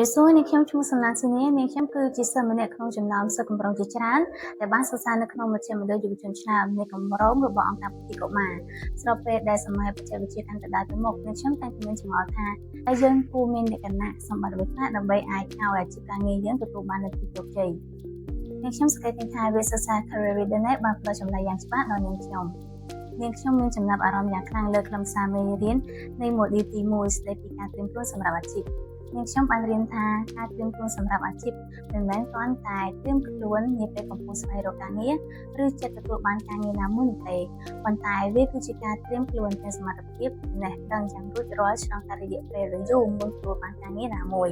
មេសួរនាងខ្ញុំឈ្មោះសំឡានស៊ីនីនាងខ្ញុំគឺជាសិស្សម្នាក់ក្នុងចំណោមសិស្សកម្រងជាច្រើនដែលបានសិក្សានៅក្នុងមជ្ឈមណ្ឌលយុវជនឆ្នើមនៃកម្រងរបស់អង្គការពិធីកុមារស្របពេលដែលសម័យបច្ចេកវិទ្យាកាន់តែដើរទៅមុខនាងខ្ញុំតែងតែមានចម្ងល់ថាហើយយើងគួរមានលក្ខណៈសម្បត្តិអ្វីខ្លះដើម្បីអាចឲ្យអាជីពការងារយើងទទួលបាននូវភាពជោគជ័យនាងខ្ញុំសង្កេតឃើញថាវាសិក្សា Career Readiness បានផ្ដល់ចំណេះយ៉ាងច្បាស់ដល់នាងខ្ញុំមានចំណាប់អារម្មណ៍យ៉ាងខ្លាំងលើខ្លឹមសារមេរៀននៃ Module ទី1ស្ដីពីការត្រៀមខ្លួនសម្រាប់អាជីពនាងខ្ញុំបានរៀនថាការត្រៀមខ្លួនសម្រាប់អាជីពមិនមែនគ្រាន់តែត្រៀមខ្លួននាពេលកំពុងស្វែងរកការងារឬចិត្តទទួលបានការងារណាមួយនោះទេប៉ុន្តែវាគឺជាការត្រៀមខ្លួនទាំងសមត្ថភាពចំណេះដឹងយ៉ាងរួចរាល់ក្នុងរយៈពេលយូរមុនទទួលបានការងារណាមួយ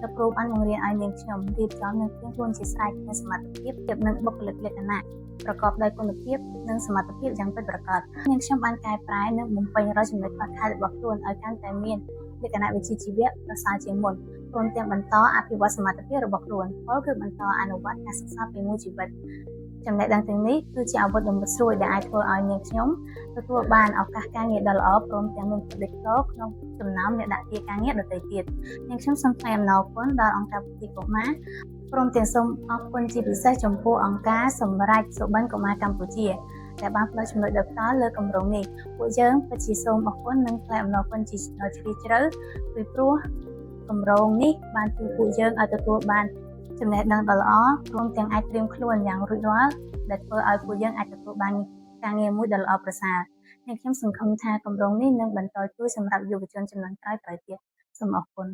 លោកគ្រូបានបង្រៀនឲ្យនាងខ្ញុំរៀបចំនិងត្រៀមខ្លួនជាស្រេចនូវសមត្ថភាពនិងបុគ្គលិកលក្ខណៈប្រកបដោយគុណភាពនិងសមត្ថភាពយ៉ាងពិតប្រាកដនាងខ្ញុំបានកែប្រែនិងបំពេញរាល់ចំណុចខ្វះខាតរបស់ខ្លួនឲ្យកាន់តែមានលក្ខណៈវិជ្ជាជីវៈប្រសើរជាងមុនព្រមទាំងបន្តអភិវឌ្ឍសមត្ថភាពរបស់ខ្លួនពលគឺបន្តអនុវត្តការសិក្សាពេញមួយជីវិតចំណេះដឹងទាំងនេះគឺជាអាវុធដ៏មុតស្រួយដែលអាចធ្វើឲ្យនាងខ្ញុំទទួលបានឱកាសការងារដ៏ល្អព្រមទាំងមានផលិតផលក្នុងចំណោមអ្នកដាក់ទារការងារដទៃទៀតនាងខ្ញុំសូមថ្លែងអំណរគុណដល់អង្គការពិធីកុមារព្រមទាំងសូមអរគុណជាពិសេសចំពោះអង្គការសម្រាប់សុបិនកុមារកម្ពុជាដែលបានផ្ដល់ចំណុចដល់ផ្ទាល់លើគម្រោងនេះពួកយើងពិតជាសូមអរគុណនិងថ្លែងអំណរគុណជាជ្រាលជ្រៅពីព្រោះគម្រោងនេះបានជួយពួកយើងឲ្យទទួលបានចំណេះដឹងដ៏ល្អព្រមទាំងអាចត្រៀមខ្លួនយ៉ាងរួចរាល់ដែលធ្វើឲ្យពួកយើងអាចទទួលបានការងារមួយដ៏ល្អប្រសើរហើយខ្ញុំសង្ឃឹមថាគម្រោងនេះនឹងបន្តជួយសម្រាប់យុវជនជំនាន់ក្រោយទៀតសូមអរគុណ